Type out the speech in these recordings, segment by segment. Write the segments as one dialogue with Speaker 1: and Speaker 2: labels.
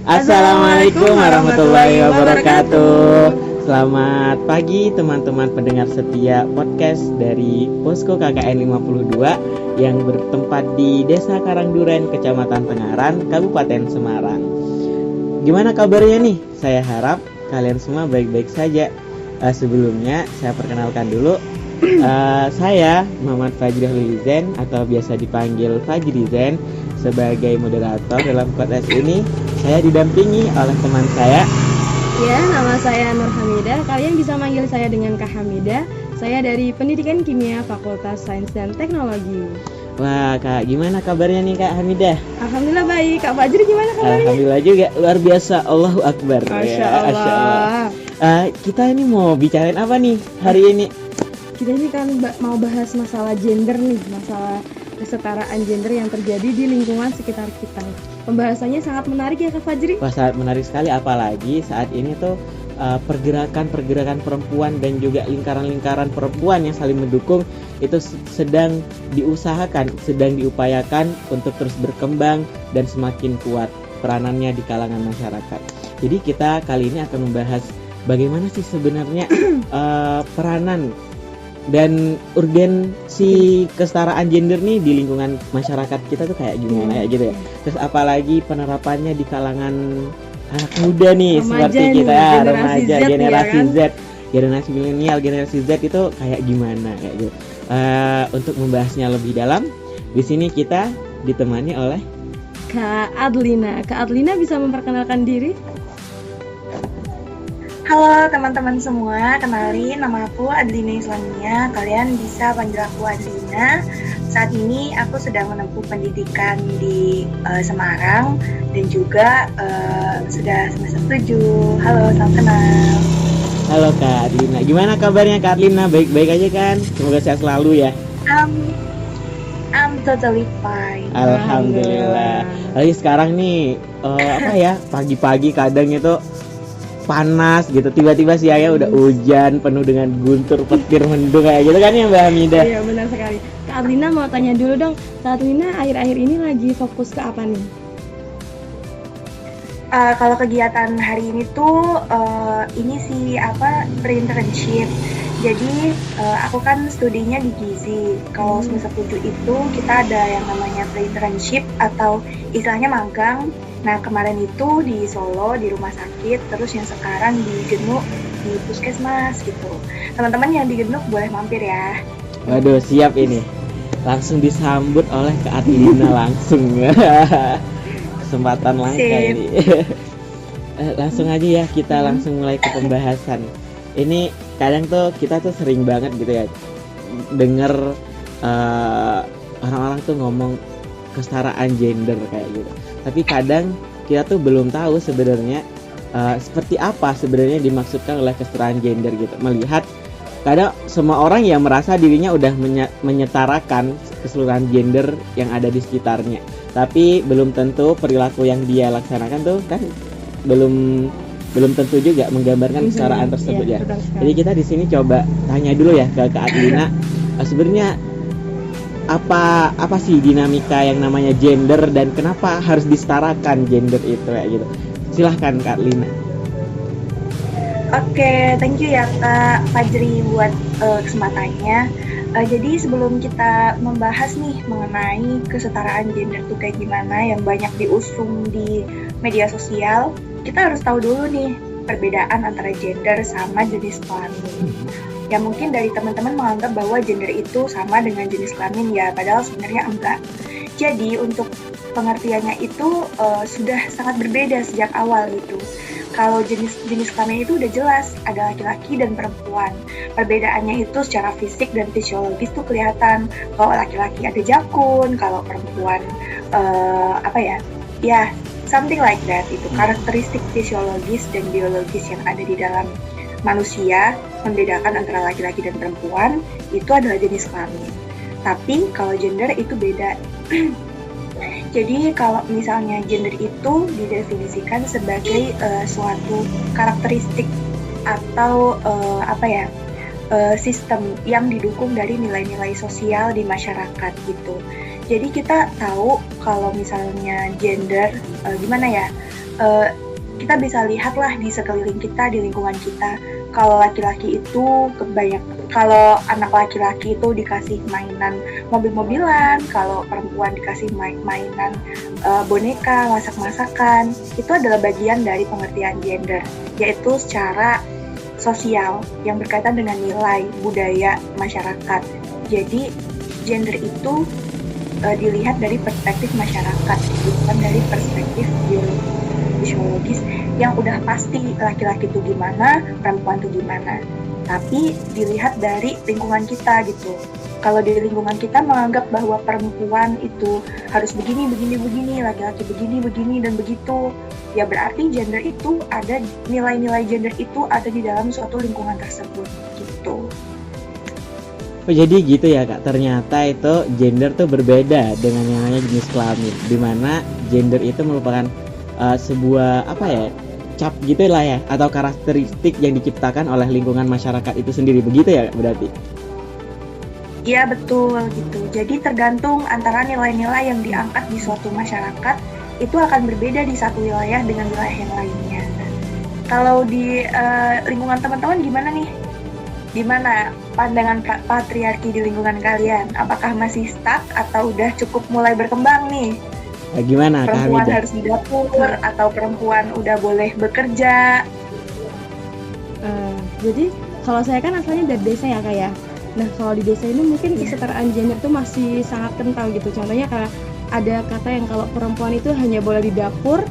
Speaker 1: Assalamualaikum warahmatullahi wabarakatuh. Selamat pagi teman-teman pendengar setia podcast dari Posko KKN 52 yang bertempat di Desa Karangduren, Kecamatan Tengaran, Kabupaten Semarang. Gimana kabarnya nih? Saya harap kalian semua baik-baik saja. Sebelumnya saya perkenalkan dulu. Saya Muhammad Fajri Holizen atau biasa dipanggil Fajri Zen sebagai moderator dalam podcast ini. Saya didampingi oleh teman saya.
Speaker 2: Ya, nama saya Nur Hamidah. Kalian bisa manggil saya dengan Kak Hamidah. Saya dari Pendidikan Kimia Fakultas Sains dan Teknologi.
Speaker 1: Wah, Kak, gimana kabarnya nih Kak Hamidah?
Speaker 2: Alhamdulillah baik. Kak Fajri gimana kabarnya?
Speaker 1: Alhamdulillah juga, luar biasa. Allahu Akbar.
Speaker 2: Masya Allah.
Speaker 1: Kita ini mau bicarain apa nih hari ini?
Speaker 2: Kita ini kan mau bahas masalah gender nih, masalah kesetaraan gender yang terjadi di lingkungan sekitar kita. Pembahasannya sangat menarik ya Kak Fajri?
Speaker 1: Wah, sangat menarik sekali, apalagi saat ini tuh pergerakan perempuan dan juga lingkaran-lingkaran perempuan yang saling mendukung itu sedang diusahakan, sedang diupayakan untuk terus berkembang dan semakin kuat peranannya di kalangan masyarakat. Jadi kita kali ini akan membahas bagaimana sih sebenarnya peranan dan urgensi kesetaraan gender nih di lingkungan masyarakat kita tuh kayak gimana ya gitu ya. Terus apalagi penerapannya di kalangan anak muda nih, remaja seperti kita nih, remaja, generasi Z, generasi milenial, generasi Z itu kayak gimana kayak gitu. Untuk membahasnya lebih dalam, di sini kita ditemani oleh
Speaker 2: Kak Adlina. Kak Adlina bisa memperkenalkan diri?
Speaker 3: Halo teman-teman semua, kenalin nama aku Adlina Islamia. Kalian bisa panggil aku Adlina. Saat ini aku sedang menempuh pendidikan di Semarang dan juga sudah semester 7. Halo, salam kenal.
Speaker 1: Halo Kak Adlina. Gimana kabarnya Kak Adlina? Baik-baik aja kan? Semoga sehat selalu ya.
Speaker 3: I'm totally fine.
Speaker 1: Alhamdulillah. Lagi sekarang nih pagi-pagi kadang itu panas gitu, tiba-tiba siangnya udah hujan penuh dengan guntur petir mendung kayak gitu kan ya Mbak Hamidah?
Speaker 2: Iya benar sekali. Kak Adlina mau tanya dulu dong, Kak Adlina akhir-akhir ini lagi fokus ke apa nih?
Speaker 3: Kalau kegiatan hari ini tuh ini sih pre-internship. Jadi aku kan studinya di Gizi. Kalau semester 7 itu kita ada yang namanya pre-internship atau istilahnya magang. Nah kemarin itu di Solo di rumah sakit, terus yang sekarang di Genuk di puskesmas gitu. Teman-teman yang di Genuk boleh mampir ya.
Speaker 1: Waduh, siap ini. Langsung disambut oleh Kak Adlina langsung. Kesempatan langka ini. Langsung aja ya, kita langsung mulai ke pembahasan. Ini kadang tuh kita tuh sering banget gitu ya denger orang-orang tuh ngomong kesetaraan gender kayak gitu. Tapi kadang kita tuh belum tahu sebenarnya seperti apa sebenarnya dimaksudkan oleh kesetaraan gender gitu. Melihat kadang semua orang yang merasa dirinya udah menyetarakan keseluruhan gender yang ada di sekitarnya. Tapi belum tentu perilaku yang dia laksanakan tuh kan belum tentu juga menggambarkan kesetaraan tersebut ya. Jadi kita di sini coba tanya dulu ya ke Kak Adlina, sebenarnya apa sih dinamika yang namanya gender dan kenapa harus disetarakan gender itu ya gitu. Silahkan Kak Adlina.
Speaker 3: Oke, thank you ya Kak Fajri buat kesempatannya. Jadi sebelum kita membahas nih mengenai kesetaraan gender tuh kayak gimana yang banyak diusung di media sosial, kita harus tahu dulu nih perbedaan antara gender sama jenis kelamin. Ya mungkin dari teman-teman menganggap bahwa gender itu sama dengan jenis kelamin ya, padahal sebenarnya enggak. Jadi untuk pengertiannya itu sudah sangat berbeda sejak awal gitu. Kalau jenis kelamin itu udah jelas, ada laki-laki dan perempuan. Perbedaannya itu secara fisik dan fisiologis tuh kelihatan. Kalau laki-laki ada jakun, kalau perempuan something like that. Itu karakteristik fisiologis dan biologis yang ada di dalam manusia membedakan antara laki-laki dan perempuan itu adalah jenis kelamin. Tapi kalau gender itu beda. Jadi kalau misalnya gender itu didefinisikan sebagai suatu karakteristik atau sistem yang didukung dari nilai-nilai sosial di masyarakat gitu. Jadi kita tahu kalau misalnya gender eh, kita bisa lihatlah di sekeliling kita, di lingkungan kita, kalau laki-laki itu kalau anak laki-laki itu dikasih mainan mobil-mobilan, kalau perempuan dikasih mainan boneka, masak-masakan, itu adalah bagian dari pengertian gender, yaitu secara sosial yang berkaitan dengan nilai budaya masyarakat. Jadi gender itu dilihat dari perspektif masyarakat, bukan dari perspektif biologis yang udah pasti laki-laki itu gimana, perempuan itu gimana. Tapi dilihat dari lingkungan kita gitu. Kalau di lingkungan kita menganggap bahwa perempuan itu harus begini, laki-laki begini, dan begitu, ya berarti gender itu ada, nilai-nilai gender itu ada di dalam suatu lingkungan tersebut gitu.
Speaker 1: Oh, jadi gitu ya Kak, ternyata itu gender tuh berbeda dengan yang namanya jenis kelamin, dimana gender itu merupakan sebuah cap gitu lah ya, atau karakteristik yang diciptakan oleh lingkungan masyarakat itu sendiri, begitu ya berarti?
Speaker 3: Iya betul gitu, jadi tergantung antara nilai-nilai yang diangkat di suatu masyarakat itu akan berbeda di satu wilayah dengan wilayah yang lainnya. Kalau di lingkungan teman-teman gimana nih? Gimana pandangan patriarki di lingkungan kalian? Apakah masih stuck atau udah cukup mulai berkembang nih?
Speaker 1: Gimana Kak
Speaker 3: Perempuan
Speaker 1: Hamida?
Speaker 3: harus di dapur atau perempuan udah boleh bekerja?
Speaker 2: Jadi kalau saya kan asalnya dari desa ya Kak ya. Nah kalau di desa ini mungkin kesetaraan gender tuh masih sangat kental gitu. Contohnya kayak ada kata yang kalau perempuan itu hanya boleh di dapur,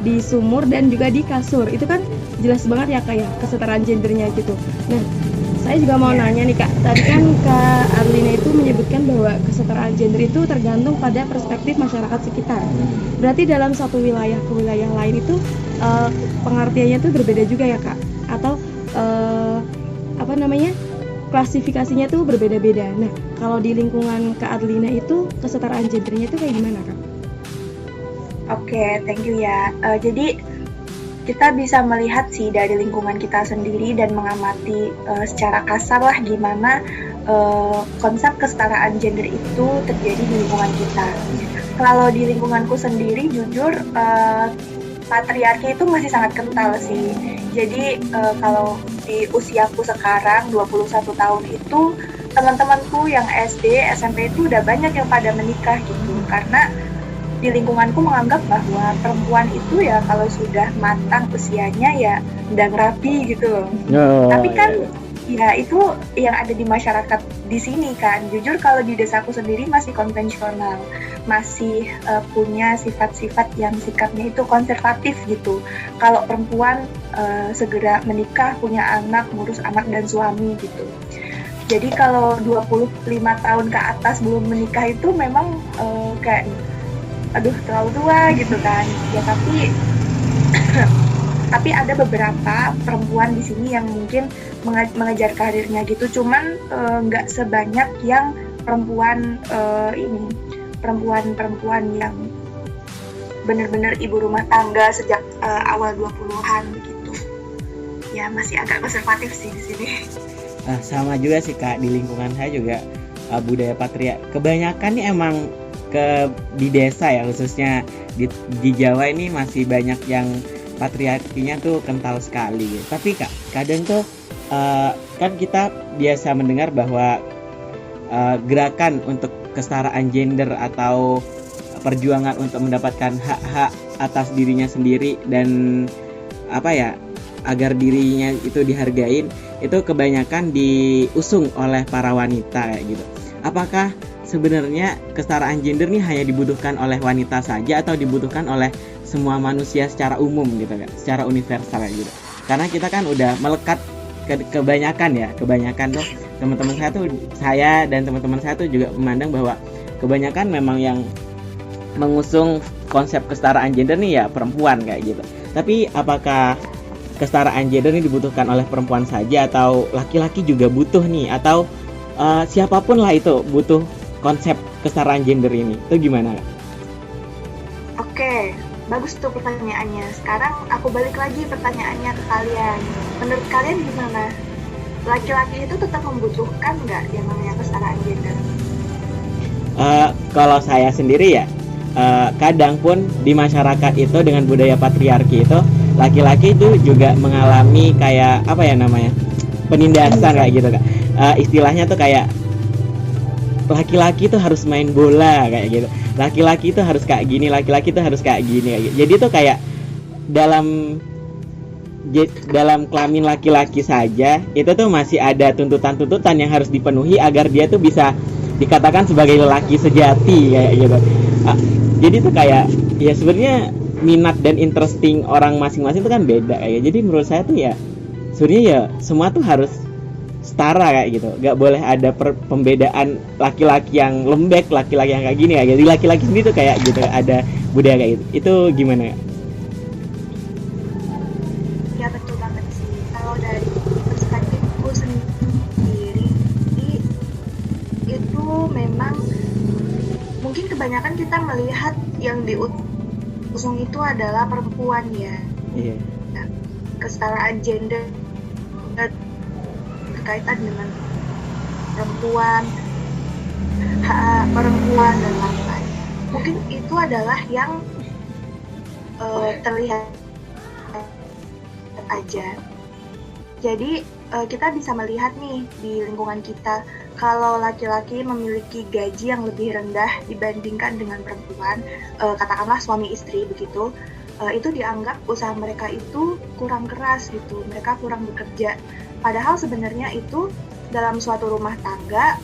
Speaker 2: di sumur, dan juga di kasur. Itu kan jelas banget ya Kak ya, kesetaraan gendernya gitu. Nah saya juga mau nanya nih Kak, tadi kan Kak Arlina itu menyebutkan bahwa kesetaraan gender itu tergantung pada perspektif masyarakat sekitar. Berarti dalam satu wilayah ke wilayah lain itu pengertiannya itu berbeda juga ya Kak? Atau klasifikasinya tuh berbeda-beda. Nah, kalau di lingkungan Kak Arlina itu kesetaraan gendernya itu kayak gimana Kak?
Speaker 3: Oke, thank you ya. Jadi kita bisa melihat sih dari lingkungan kita sendiri dan mengamati secara kasar lah gimana konsep kesetaraan gender itu terjadi di lingkungan kita. Kalau di lingkunganku sendiri jujur patriarki itu masih sangat kental sih. Jadi kalau di usiaku sekarang 21 tahun itu teman-temanku yang SD, SMP itu udah banyak yang pada menikah gitu, karena di lingkunganku menganggap bahwa perempuan itu ya kalau sudah matang usianya ya sedang rapi gitu loh. Tapi kan ya itu yang ada di masyarakat di sini kan. Jujur kalau di desaku sendiri masih konvensional, masih punya sifat-sifat yang sikapnya itu konservatif gitu. Kalau perempuan segera menikah, punya anak, ngurus anak dan suami gitu. Jadi kalau 25 tahun ke atas belum menikah itu memang kayak aduh terlalu tua gitu kan ya, tapi ada beberapa perempuan di sini yang mungkin mengejar karirnya gitu, cuman nggak sebanyak yang perempuan yang benar-benar ibu rumah tangga sejak awal 20-an gitu ya, masih agak konservatif sih di sini.
Speaker 1: Sama juga sih Kak, di lingkungan saya juga budaya patriarki kebanyakan nih emang di desa ya, khususnya di Jawa ini masih banyak yang patriarkinya tuh kental sekali. Tapi Kak, kadang tuh kan kita biasa mendengar bahwa gerakan untuk kesetaraan gender atau perjuangan untuk mendapatkan hak-hak atas dirinya sendiri dan agar dirinya itu dihargain, itu kebanyakan diusung oleh para wanita kayak gitu. Apakah sebenarnya kesetaraan gender nih hanya dibutuhkan oleh wanita saja atau dibutuhkan oleh semua manusia secara umum gitu kan, secara universal gitu? Karena kita kan udah melekat kebanyakan tuh saya dan teman-teman saya tuh juga memandang bahwa kebanyakan memang yang mengusung konsep kesetaraan gender nih ya perempuan kayak gitu. Tapi apakah kesetaraan gender ini dibutuhkan oleh perempuan saja atau laki-laki juga butuh nih, atau siapapun lah itu butuh konsep kesetaraan gender ini? Itu gimana?
Speaker 3: Oke, bagus tuh pertanyaannya. Sekarang aku balik lagi pertanyaannya ke kalian. Menurut kalian gimana? Laki-laki itu tetap membutuhkan nggak yang namanya kesetaraan gender?
Speaker 1: Kalau saya sendiri ya, kadang pun di masyarakat itu dengan budaya patriarki itu laki-laki itu juga mengalami kayak apa ya namanya, penindasan kayak gitu Kak. Istilahnya tuh kayak laki-laki itu harus main bola kayak gitu, laki-laki itu harus kayak gini, laki-laki itu harus kayak gini kayak gitu. Jadi tuh kayak dalam kelamin laki-laki saja itu tuh masih ada tuntutan-tuntutan yang harus dipenuhi agar dia tuh bisa dikatakan sebagai lelaki sejati kayak gitu. Jadi tuh kayak ya sebenarnya minat dan interesting orang masing-masing itu kan beda kayak. Jadi menurut saya tuh ya sebenarnya ya semua tuh harus setara kayak gitu, nggak boleh ada pembedaan laki-laki yang lembek, laki-laki yang kayak gini kayak. Jadi laki-laki sendiri tuh kayak gitu ada budaya kayak gitu. Itu gimana?
Speaker 3: Ya betul banget sih. Kalau dari perspektifku sendiri itu memang mungkin kebanyakan kita melihat yang diusung itu adalah perempuan ya.
Speaker 1: Iya.
Speaker 3: Nah, kesetaraan gender berkaitan dengan perempuan, hak perempuan dan lain-lain. Mungkin itu adalah yang terlihat aja. Jadi kita bisa melihat nih di lingkungan kita, kalau laki-laki memiliki gaji yang lebih rendah dibandingkan dengan perempuan, katakanlah suami istri begitu, itu dianggap usaha mereka itu kurang keras gitu, mereka kurang bekerja. Padahal sebenarnya itu dalam suatu rumah tangga,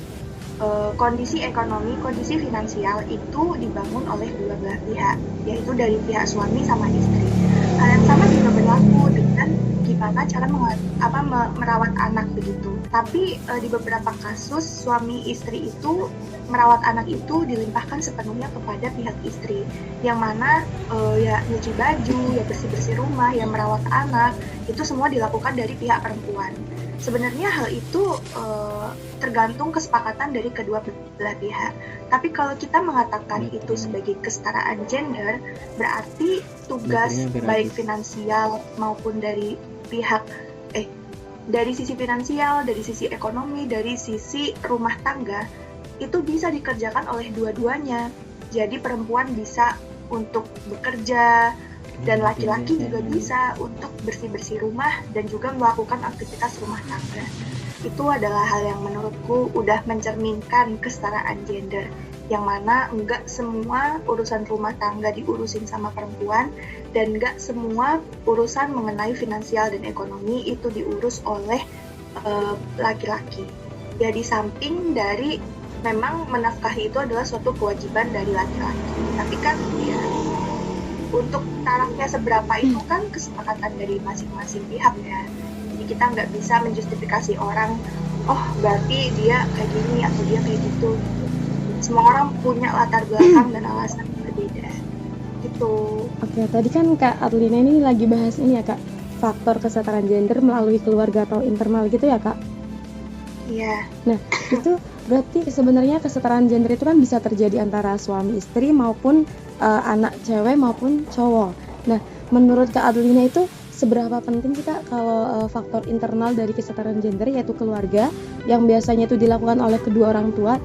Speaker 3: kondisi ekonomi, kondisi finansial itu dibangun oleh dua belah pihak, yaitu dari pihak suami sama istri. Hal yang sama juga berlaku dengan gimana cara merawat anak begitu. Tapi di beberapa kasus suami istri itu merawat anak itu dilimpahkan sepenuhnya kepada pihak istri, yang mana ya nyuci baju, ya bersih-bersih rumah, ya merawat anak, itu semua dilakukan dari pihak perempuan. Sebenarnya hal itu tergantung kesepakatan dari kedua belah pihak. Tapi kalau kita mengatakan itu sebagai kesetaraan gender, berarti tugas baik finansial maupun dari pihak dari sisi finansial, dari sisi ekonomi, dari sisi rumah tangga itu bisa dikerjakan oleh dua-duanya. Jadi perempuan bisa untuk bekerja dan laki-laki juga bisa untuk bersih-bersih rumah dan juga melakukan aktivitas rumah tangga. Itu adalah hal yang menurutku udah mencerminkan kesetaraan gender, yang mana enggak semua urusan rumah tangga diurusin sama perempuan dan enggak semua urusan mengenai finansial dan ekonomi itu diurus oleh laki-laki. Ya di samping dari memang menafkahi itu adalah suatu kewajiban dari laki-laki, tapi kan ya untuk tarafnya seberapa itu kan kesepakatan dari masing-masing pihak ya. Jadi kita nggak bisa menjustifikasi orang, oh berarti dia kayak gini atau dia kayak gitu. Semua orang punya latar belakang dan alasan yang berbeda gitu.
Speaker 2: Oke, tadi kan Kak Arlina ini lagi bahas ini ya Kak, faktor kesetaraan gender melalui keluarga atau internal gitu ya Kak?
Speaker 3: Iya.
Speaker 2: Nah itu berarti sebenarnya kesetaraan gender itu kan bisa terjadi antara suami istri maupun anak cewek maupun cowok. Nah menurut Kak Adlina itu seberapa penting sih Kak kalau faktor internal dari kesetaraan gender yaitu keluarga yang biasanya itu dilakukan oleh kedua orang tua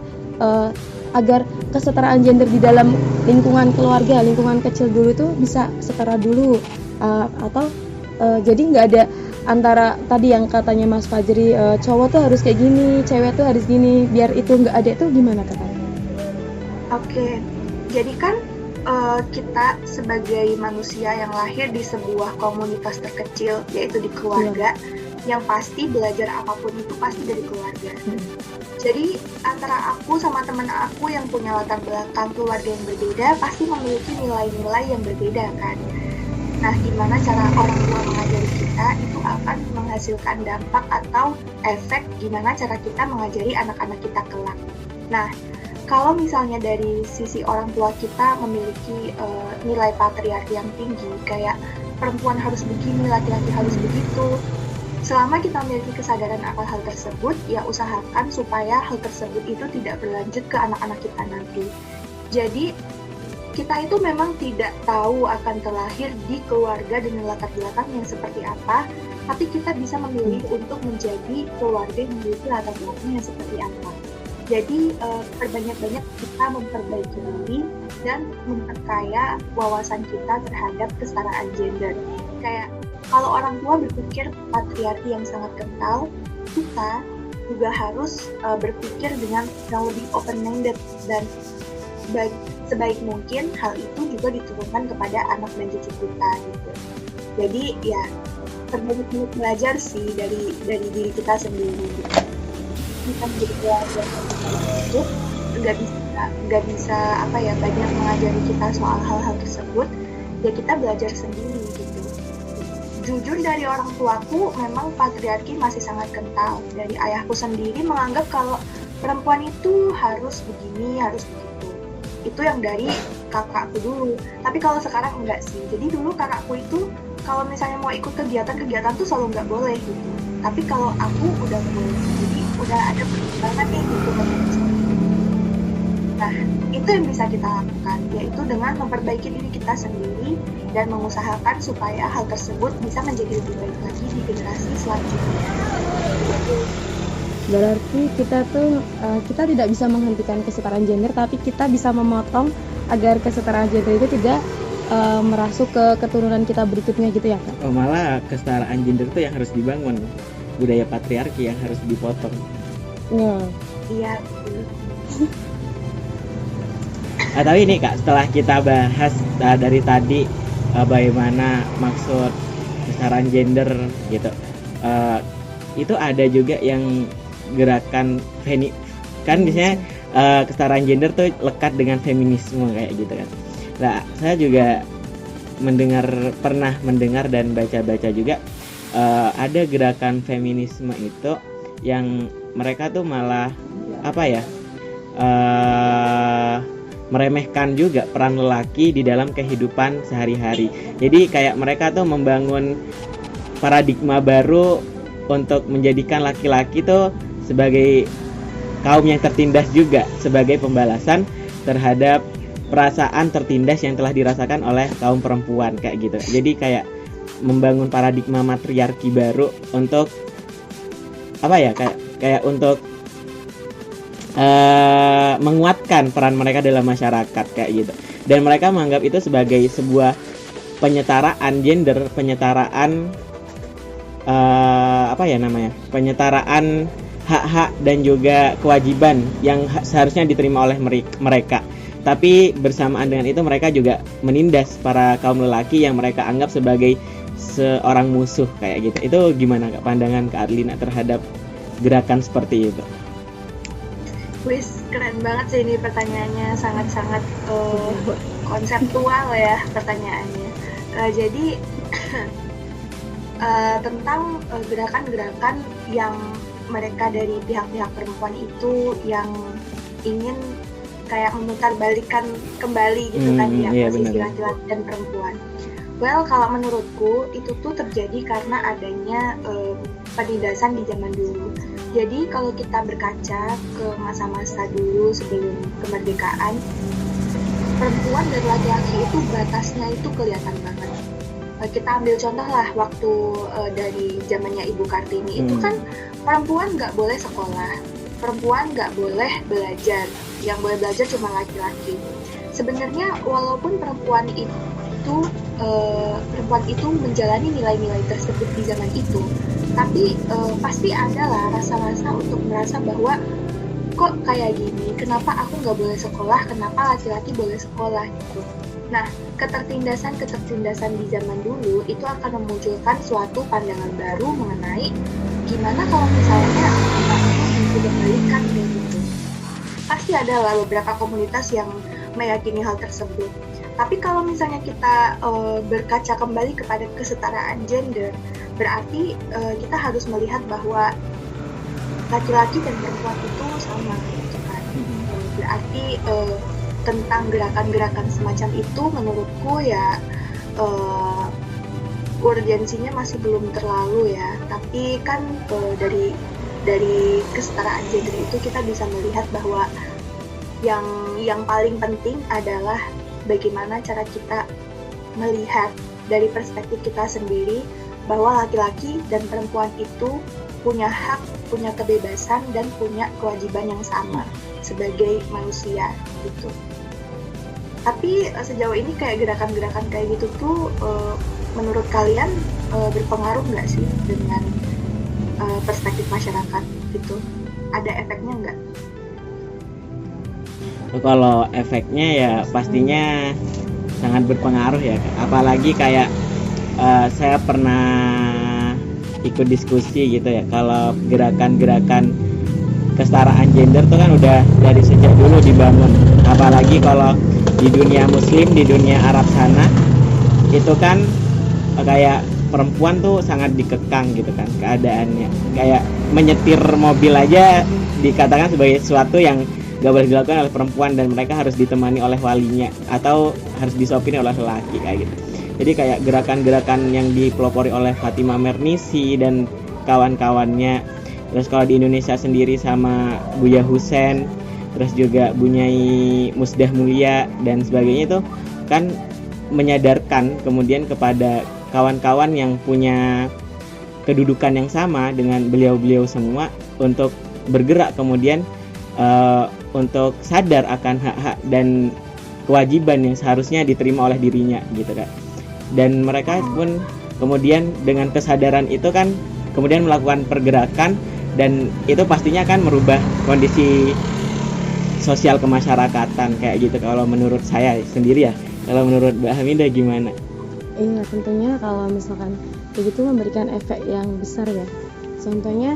Speaker 2: agar kesetaraan gender di dalam lingkungan keluarga, lingkungan kecil dulu itu bisa setara dulu atau jadi nggak ada antara tadi yang katanya Mas Fajri cowok tuh harus kayak gini, cewek tuh harus gini, biar itu nggak ada, itu gimana katanya?
Speaker 3: Oke, jadi kan kita sebagai manusia yang lahir di sebuah komunitas terkecil yaitu di keluarga, yang pasti belajar apapun itu pasti dari keluarga. Jadi antara aku sama teman aku yang punya latar belakang keluarga yang berbeda pasti memiliki nilai-nilai yang berbeda kan. Nah, gimana cara orang tua mengajari kita itu akan menghasilkan dampak atau efek gimana cara kita mengajari anak-anak kita kelak. Nah, kalau misalnya dari sisi orang tua kita memiliki nilai patriarki yang tinggi, kayak perempuan harus begini, laki-laki harus begitu, selama kita memiliki kesadaran akan hal tersebut, ya usahakan supaya hal tersebut itu tidak berlanjut ke anak-anak kita nanti. Jadi, kita itu memang tidak tahu akan terlahir di keluarga dengan latar belakang yang seperti apa, tapi kita bisa memilih untuk menjadi keluarga yang memiliki latar belakang yang seperti apa. Jadi perbanyak-banyak kita memperbaiki diri dan memperkaya wawasan kita terhadap kesetaraan gender. Kayak kalau orang tua berpikir patriarki yang sangat kental, kita juga harus berpikir dengan yang lebih open-minded dan sebaik mungkin hal itu juga diturunkan kepada anak dan cucu kita gitu. Jadi ya terbanyak belajar sih dari diri kita sendiri gitu. Kita menjadi pelajar hidup nggak bisa apa ya banyak mengajari kita soal hal-hal tersebut, ya kita belajar sendiri gitu. Jujur dari orang tuaku memang patriarki masih sangat kental. Dari ayahku sendiri menganggap kalau perempuan itu harus begini, harus begitu. Itu yang dari kakakku dulu. Tapi kalau sekarang enggak sih. Jadi dulu kakakku itu kalau misalnya mau ikut kegiatan tuh selalu nggak boleh gitu. Tapi kalau aku udah boleh, jadi udah ada pertimbangan nih gitu. Nah, itu yang bisa kita lakukan, yaitu dengan memperbaiki diri kita sendiri dan mengusahakan supaya hal tersebut bisa menjadi lebih baik lagi di generasi selanjutnya.
Speaker 2: Berarti kita tidak bisa menghentikan kesetaraan gender, tapi kita bisa memotong agar kesetaraan gender itu tidak merasuk ke keturunan kita berikutnya gitu ya Kak?
Speaker 1: Oh, malah kesetaraan gender itu yang harus dibangun, budaya patriarki yang harus dipotong.
Speaker 3: Iya.
Speaker 1: Tapi ini Kak, setelah kita bahas dari tadi bagaimana maksud kesetaraan gender gitu, itu ada juga yang gerakan kan biasanya kesetaraan gender tuh lekat dengan feminisme kayak gitu kan. Nah, saya juga pernah mendengar dan baca-baca juga ada gerakan feminisme itu yang mereka tuh malah meremehkan juga peran lelaki di dalam kehidupan sehari-hari. Jadi kayak mereka tuh membangun paradigma baru untuk menjadikan laki-laki tuh sebagai kaum yang tertindas juga, sebagai pembalasan terhadap perasaan tertindas yang telah dirasakan oleh kaum perempuan kayak gitu. Jadi kayak membangun paradigma matriarki baru untuk kayak untuk menguatkan peran mereka dalam masyarakat kayak gitu. Dan mereka menganggap itu sebagai sebuah penyetaraan gender, penyetaraan penyetaraan hak-hak dan juga kewajiban yang seharusnya diterima oleh mereka. Tapi bersamaan dengan itu mereka juga menindas para kaum lelaki yang mereka anggap sebagai seorang musuh kayak gitu. Itu gimana Kak pandangan Kak Arlina terhadap gerakan seperti itu?
Speaker 3: Wis, keren banget sih ini pertanyaannya, sangat-sangat konseptual ya pertanyaannya. Jadi tentang gerakan-gerakan yang mereka dari pihak-pihak perempuan itu yang ingin kayak memutarbalikkan kembali gitu kan ya posisi laki-laki dan perempuan. Well, kalau menurutku itu tuh terjadi karena adanya penindasan di zaman dulu. Jadi kalau kita berkaca ke masa-masa dulu sebelum kemerdekaan, perempuan dan laki-laki itu batasnya itu kelihatan banget. Kita ambil contoh lah waktu dari zamannya Ibu Kartini itu kan perempuan nggak boleh sekolah, perempuan nggak boleh belajar, yang boleh belajar cuma laki-laki. Sebenarnya walaupun perempuan itu menjalani nilai-nilai tersebut di zaman itu, tapi pasti ada lah rasa-rasa untuk merasa bahwa kok kayak gini, kenapa aku nggak boleh sekolah, kenapa laki-laki boleh sekolah gitu. Nah, ketertindasan di zaman dulu itu akan memunculkan suatu pandangan baru mengenai gimana kalau misalnya itu dikembalikan gitu. Pasti ada lah beberapa komunitas yang meyakini hal tersebut. Tapi kalau misalnya kita berkaca kembali kepada kesetaraan gender, berarti kita harus melihat bahwa laki-laki dan perempuan itu sama gitu kan. Berarti tentang gerakan-gerakan semacam itu menurutku ya urgensinya masih belum terlalu ya. Tapi kan dari kesetaraan gender itu kita bisa melihat bahwa yang paling penting adalah bagaimana cara kita melihat dari perspektif kita sendiri bahwa laki-laki dan perempuan itu punya hak, punya kebebasan dan punya kewajiban yang sama sebagai manusia gitu. Tapi sejauh ini kayak gerakan-gerakan kayak gitu tuh menurut kalian berpengaruh nggak sih dengan perspektif masyarakat gitu? Ada efeknya nggak?
Speaker 1: Kalau efeknya ya pastinya sangat berpengaruh ya, apalagi kayak saya pernah ikut diskusi gitu ya, kalau gerakan-gerakan kesetaraan gender tuh kan udah dari sejak dulu dibangun, apalagi kalau di dunia muslim, di dunia Arab sana itu kan kayak perempuan tuh sangat dikekang gitu kan keadaannya, kayak menyetir mobil aja dikatakan sebagai sesuatu yang gak boleh dilakukan oleh perempuan dan mereka harus ditemani oleh walinya atau harus disopiri oleh laki kayak gitu. Jadi kayak gerakan-gerakan yang dipelopori oleh Fatimah Mernissi dan kawan-kawannya. Terus kalau di Indonesia sendiri sama Buya Husein, terus juga Bunyai Musdah Mulia dan sebagainya itu kan menyadarkan kemudian kepada kawan-kawan yang punya kedudukan yang sama dengan beliau-beliau semua untuk bergerak kemudian untuk sadar akan hak-hak dan kewajiban yang seharusnya diterima oleh dirinya gitu kan. Dan mereka pun kemudian dengan kesadaran itu kan kemudian melakukan pergerakan, dan itu pastinya kan merubah kondisi sosial kemasyarakatan kayak gitu kalau menurut saya sendiri ya. Kalau menurut Mbak Hamidah gimana?
Speaker 2: Iya, tentunya kalau misalkan begitu memberikan efek yang besar ya. Contohnya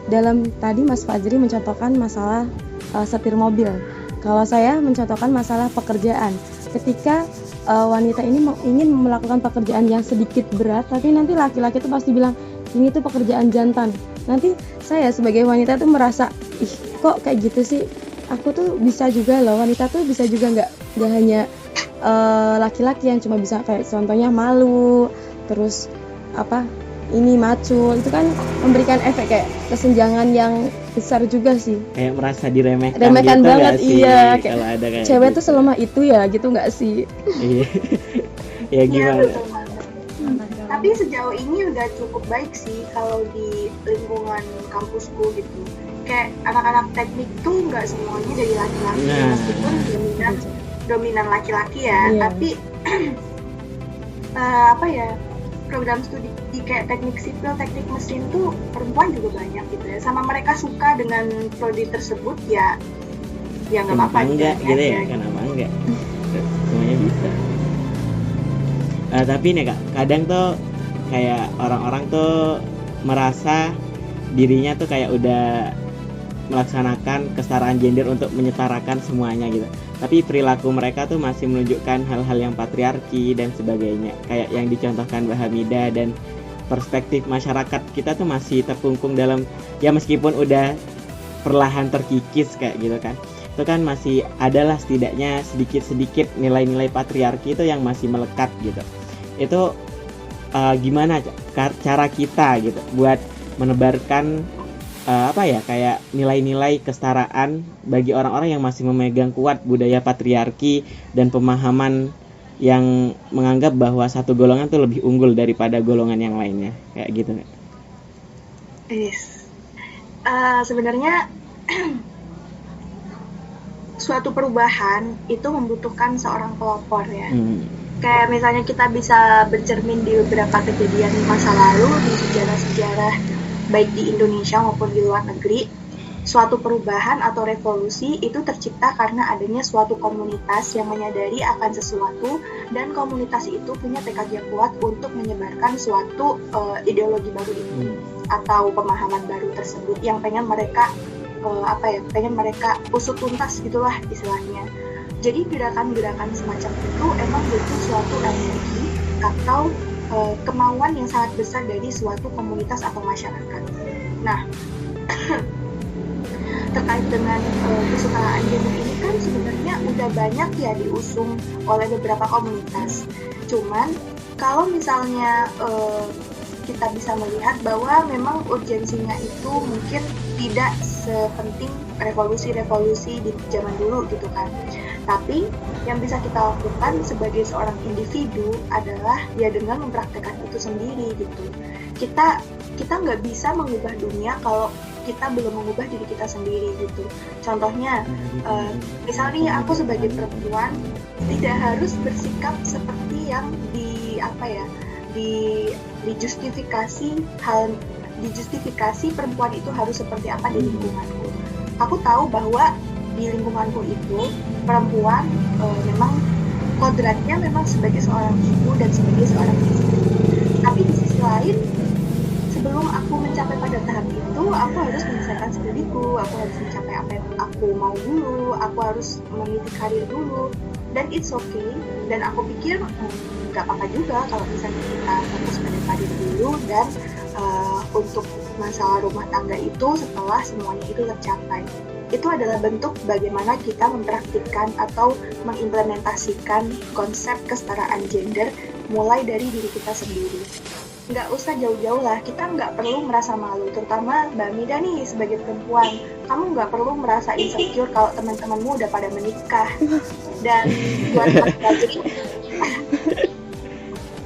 Speaker 2: dalam tadi Mas Fajri mencontohkan masalah setir mobil. Kalau saya mencontohkan masalah pekerjaan. Ketika wanita ini ingin melakukan pekerjaan yang sedikit berat, tapi nanti laki-laki itu pasti bilang ini tuh pekerjaan jantan. Nanti saya sebagai wanita tuh merasa, ih kok kayak gitu sih? Aku tuh bisa juga loh, wanita tuh bisa juga, nggak hanya laki-laki yang cuma bisa kayak contohnya malu, terus ini macul, itu kan memberikan efek kayak kesenjangan yang besar juga sih. Kayak
Speaker 1: merasa diremehkan
Speaker 2: gitu banget, iya.
Speaker 1: Kayak ada kayak
Speaker 2: cewek
Speaker 1: gitu.
Speaker 2: Tuh selemah itu ya, gitu nggak sih?
Speaker 1: Iya. Ya gimana?
Speaker 3: Ya, tapi sejauh ini udah cukup baik sih kalau di lingkungan kampusku gitu. Kayak anak-anak teknik tuh nggak semuanya dari laki-laki, meskipun dominan laki-laki ya, tapi program studi kayak teknik sipil, teknik mesin tuh perempuan juga banyak gitu ya. Sama mereka suka dengan prodi tersebut ya nggak apa-apa
Speaker 1: enggak gitu ya, kenapa enggak? Semuanya bisa. Tapi nih Kak, kadang tuh kayak orang-orang tuh merasa dirinya tuh kayak udah melaksanakan kesetaraan gender untuk menyetarakan semuanya gitu. Tapi perilaku mereka tuh masih menunjukkan hal-hal yang patriarki dan sebagainya. Kayak yang dicontohkan Mbak Hamidah, dan perspektif masyarakat kita tuh masih terkungkung dalam, ya meskipun udah perlahan terkikis kayak gitu kan. Itu kan masih adalah setidaknya sedikit-sedikit nilai-nilai patriarki itu yang masih melekat gitu. Itu gimana cara kita gitu buat menebarkan kayak nilai-nilai kesetaraan bagi orang-orang yang masih memegang kuat budaya patriarki dan pemahaman yang menganggap bahwa satu golongan tuh lebih unggul daripada golongan yang lainnya, kayak gitu.
Speaker 3: Yes. Sebenarnya suatu perubahan itu membutuhkan seorang pelopor ya. Kayak misalnya kita bisa bercermin di beberapa kejadian masa lalu di sejarah-sejarah baik di Indonesia maupun di luar negeri. Suatu perubahan atau revolusi itu tercipta karena adanya suatu komunitas yang menyadari akan sesuatu, dan komunitas itu punya tekad yang kuat untuk menyebarkan suatu ideologi baru itu atau pemahaman baru tersebut yang pengen mereka usut tuntas gitulah istilahnya. Jadi gerakan-gerakan semacam itu emang butuh suatu energi atau kemauan yang sangat besar dari suatu komunitas atau masyarakat. Nah, terkait dengan kesetaraan gender ini kan sebenarnya udah banyak ya diusung oleh beberapa komunitas. Cuman kalau misalnya kita bisa melihat bahwa memang urgensinya itu mungkin tidak sepenting revolusi-revolusi di zaman dulu gitu kan. Tapi yang bisa kita lakukan sebagai seorang individu adalah ya dengan mempraktekkan itu sendiri gitu. Kita nggak bisa mengubah dunia kalau kita belum mengubah diri kita sendiri gitu. Contohnya, misalnya aku sebagai perempuan tidak harus bersikap seperti yang dijustifikasi perempuan itu harus seperti apa di lingkunganku. Aku tahu bahwa di lingkunganku itu perempuan memang kodratnya memang sebagai seorang ibu dan sebagai seorang istri. Tapi di sisi lain, sebelum aku mencapai pada tahap itu, aku harus menyelesaikan studiku, aku harus mencapai apa yang aku mau dulu, aku harus meniti karir dulu, dan it's okay. Dan aku pikir nggak apa-apa juga kalau misalnya kita fokus pada karir dulu dan untuk masalah rumah tangga itu setelah semuanya itu tercapai. Itu adalah bentuk bagaimana kita mempraktikkan atau mengimplementasikan konsep kesetaraan gender mulai dari diri kita sendiri. Nggak usah jauh-jauh lah, kita nggak perlu merasa malu, terutama Mbak Mida nih sebagai perempuan. Kamu nggak perlu merasa insecure kalau teman-temanmu udah pada menikah.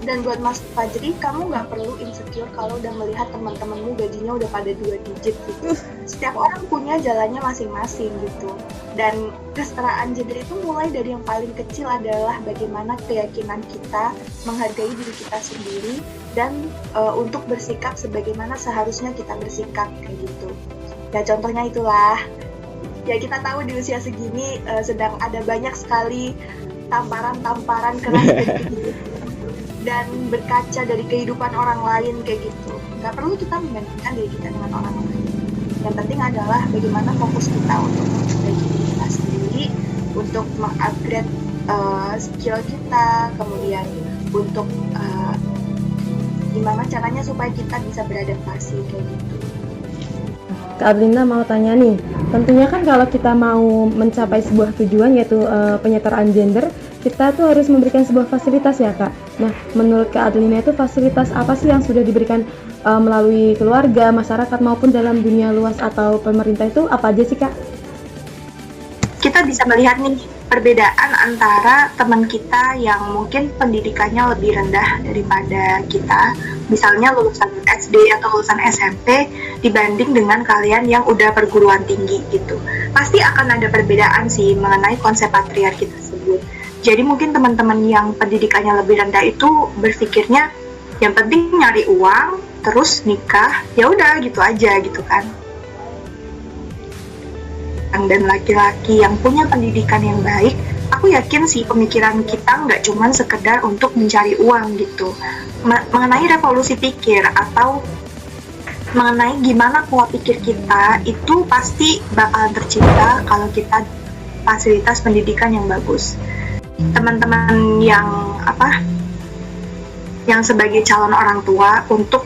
Speaker 3: Dan buat Mas Fajri, kamu nggak perlu insecure kalau udah melihat teman-temanmu gajinya udah pada 2 digit gitu. Setiap orang punya jalannya masing-masing gitu. Dan kesetaraan gender itu mulai dari yang paling kecil adalah bagaimana keyakinan kita menghargai diri kita sendiri dan untuk bersikap sebagaimana seharusnya kita bersikap kayak gitu. Ya contohnya itulah. Ya kita tahu di usia segini sedang ada banyak sekali tamparan-tamparan keras dan berkaca dari kehidupan orang lain kayak gitu. Nggak perlu kita membandingkan diri kita dengan orang lain. Yang penting adalah bagaimana fokus kita untuk memperbaiki diri kita sendiri, untuk mengupgrade skill kita, kemudian untuk gimana caranya supaya kita bisa beradaptasi kayak gitu.
Speaker 2: Kak Adlina mau tanya nih, tentunya kan kalau kita mau mencapai sebuah tujuan yaitu penyetaraan gender, kita tuh harus memberikan sebuah fasilitas ya Kak. Nah, menurut Kak Adlina itu fasilitas apa sih yang sudah diberikan melalui keluarga, masyarakat maupun dalam dunia luas atau pemerintah itu apa aja sih Kak?
Speaker 3: Kita bisa melihat nih perbedaan antara teman kita yang mungkin pendidikannya lebih rendah daripada kita, misalnya lulusan SD atau lulusan SMP dibanding dengan kalian yang udah perguruan tinggi gitu. Pasti akan ada perbedaan sih mengenai konsep patriarki tersebut. Jadi mungkin teman-teman yang pendidikannya lebih rendah itu berpikirnya yang penting nyari uang, terus nikah, ya udah gitu aja gitu kan. Dan laki-laki yang punya pendidikan yang baik, aku yakin sih pemikiran kita nggak cuma sekedar untuk mencari uang gitu. Mengenai revolusi pikir atau mengenai gimana pola pikir kita itu pasti bakalan tercipta kalau kita fasilitas pendidikan yang bagus. Teman-teman yang sebagai calon orang tua untuk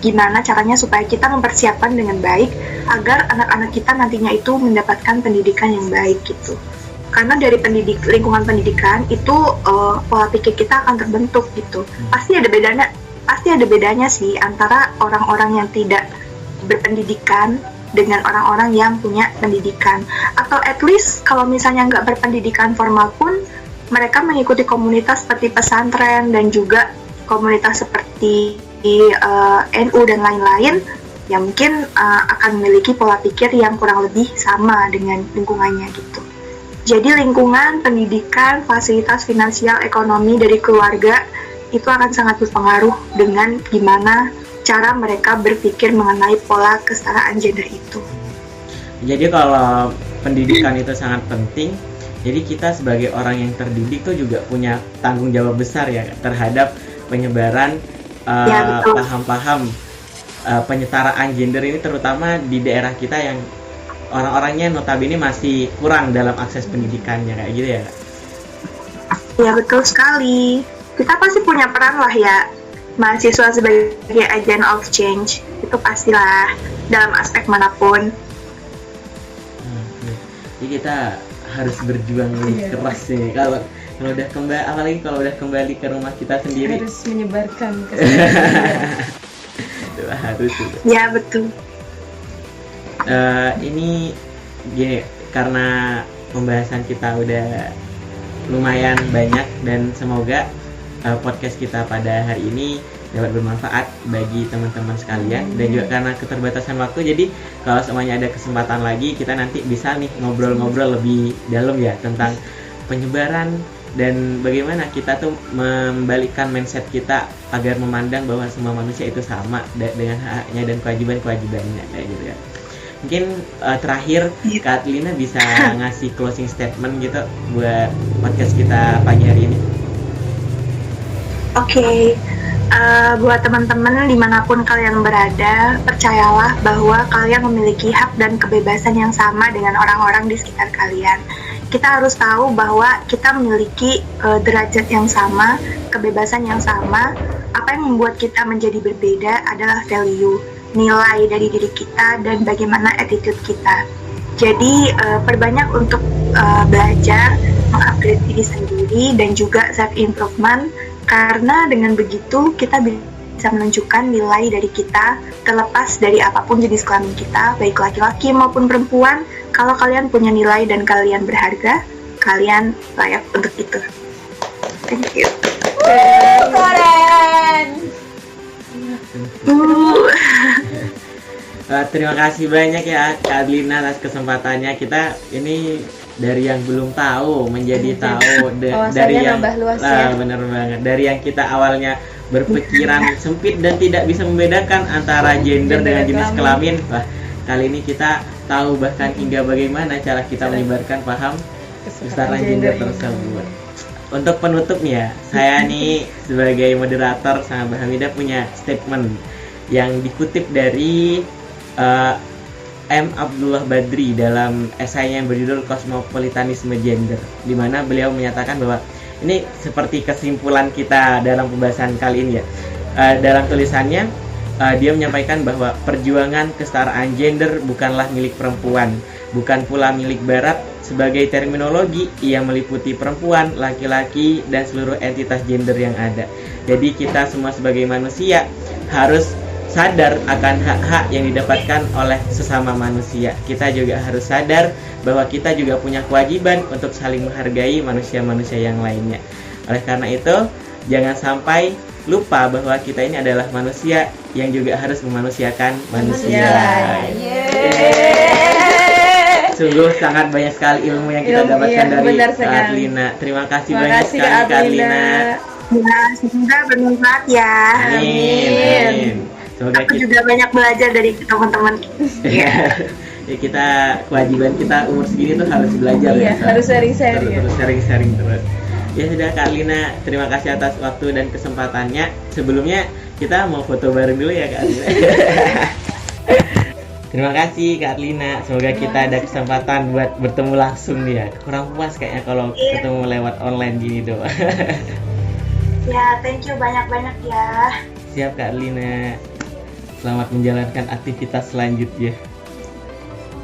Speaker 3: gimana caranya supaya kita mempersiapkan dengan baik agar anak-anak kita nantinya itu mendapatkan pendidikan yang baik gitu. Karena dari lingkungan pendidikan itu pola pikir kita akan terbentuk gitu. Pasti ada bedanya sih antara orang-orang yang tidak berpendidikan dengan orang-orang yang punya pendidikan. Atau at least kalau misalnya nggak berpendidikan formal pun mereka mengikuti komunitas seperti pesantren dan juga komunitas seperti NU dan lain-lain yang mungkin akan memiliki pola pikir yang kurang lebih sama dengan lingkungannya gitu. Jadi lingkungan, pendidikan, fasilitas finansial, ekonomi dari keluarga itu akan sangat berpengaruh dengan gimana cara mereka berpikir mengenai pola kesetaraan gender itu.
Speaker 1: Jadi kalau pendidikan itu sangat penting, jadi kita sebagai orang yang terdidik tuh juga punya tanggung jawab besar ya terhadap penyebaran paham-paham penyetaraan gender ini, terutama di daerah kita yang orang-orangnya notabene masih kurang dalam akses pendidikannya kayak gitu ya.
Speaker 3: Ya betul sekali. Kita pasti punya peran lah ya, mahasiswa sebagai agent of change itu pastilah dalam aspek manapun.
Speaker 1: Jadi kita harus berjuang lebih keras nih kalau udah kembali, apalagi kalau udah kembali ke rumah kita sendiri.
Speaker 2: Harus menyebarkan kesadaran.
Speaker 1: Harus.
Speaker 3: Ya betul.
Speaker 1: Ini gini, karena pembahasan kita udah lumayan banyak, dan semoga podcast kita pada hari ini dapat bermanfaat bagi teman-teman sekalian. Dan juga karena keterbatasan waktu, jadi kalau semuanya ada kesempatan lagi, kita nanti bisa nih ngobrol-ngobrol lebih dalam ya tentang penyebaran dan bagaimana kita tuh membalikkan mindset kita agar memandang bahwa semua manusia itu sama dengan hak-haknya dan kewajiban-kewajibannya kayak gitu ya. Mungkin terakhir Kak Lina bisa ngasih closing statement gitu buat podcast kita pagi hari ini.
Speaker 3: Oke, buat teman-teman dimanapun kalian berada, percayalah bahwa kalian memiliki hak dan kebebasan yang sama dengan orang-orang di sekitar kalian. Kita harus tahu bahwa kita memiliki derajat yang sama, kebebasan yang sama. Apa yang membuat kita menjadi berbeda adalah value, nilai dari diri kita, dan bagaimana attitude kita. Jadi perbanyak untuk belajar, mengupgrade diri sendiri, dan juga self-improvement. Karena dengan begitu kita bisa menunjukkan nilai dari kita terlepas dari apapun jenis kelamin kita, baik laki-laki maupun perempuan. Kalau kalian punya nilai dan kalian berharga, kalian layak untuk itu. Thank you.
Speaker 4: Keren.
Speaker 1: Terima kasih banyak ya Kak Lina atas kesempatannya. Kita ini dari yang belum tahu menjadi tahu, dari yang
Speaker 4: luas ya.
Speaker 1: bener banget, dari yang kita awalnya berpikiran sempit dan tidak bisa membedakan antara gender dengan jenis kelamin. Wah, kali ini kita tahu bahkan hingga bagaimana cara kita menyebarkan paham kesetaraan gender tersebut. Untuk penutup nih ya, saya nih sebagai moderator sama Mbak Hamidah punya statement yang dikutip dari M. Abdullah Badri dalam esainya yang berjudul Kosmopolitanisme Gender, di mana beliau menyatakan bahwa ini seperti kesimpulan kita dalam pembahasan kali ini ya. Dalam tulisannya dia menyampaikan bahwa perjuangan kesetaraan gender bukanlah milik perempuan, bukan pula milik barat. Sebagai terminologi, ia meliputi perempuan, laki-laki, dan seluruh entitas gender yang ada. Jadi kita semua sebagai manusia harus sadar akan hak-hak yang didapatkan oleh sesama manusia. Kita juga harus sadar bahwa kita juga punya kewajiban untuk saling menghargai manusia-manusia yang lainnya. Oleh karena itu, jangan sampai lupa bahwa kita ini adalah manusia yang juga harus memanusiakan manusia. Sungguh sangat banyak sekali ilmu yang kita dapatkan dari Kak Lina. Terima kasih banyak sekali Kak Lina.
Speaker 3: Ya, semoga bermanfaat ya.
Speaker 1: Amin. Semoga
Speaker 3: Aku juga banyak belajar dari teman-teman.
Speaker 1: ya, kita kewajiban kita umur segini tuh harus belajar ya.
Speaker 4: Harus sharing-sharing.
Speaker 1: Terus sharing-sharing terus. Ya sudah Kak Lina, terima kasih atas waktu dan kesempatannya. Sebelumnya kita mau foto bareng dulu ya Kak Lina. Terima kasih Kak Lina. Semoga kita ada kesempatan buat bertemu langsung nih ya. Kurang puas kayaknya kalau ketemu lewat online gini doang.
Speaker 3: Ya, thank you banyak-banyak ya.
Speaker 1: Siap Kak Lina. Selamat menjalankan aktivitas selanjutnya.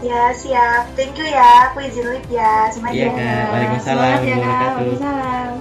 Speaker 3: Ya, siap. Thank you ya. Aku izin live ya. Semuanya.
Speaker 1: Iya Kak. Waalaikumsalam warahmatullahi wabarakatuh.
Speaker 2: Waalaikumsalam.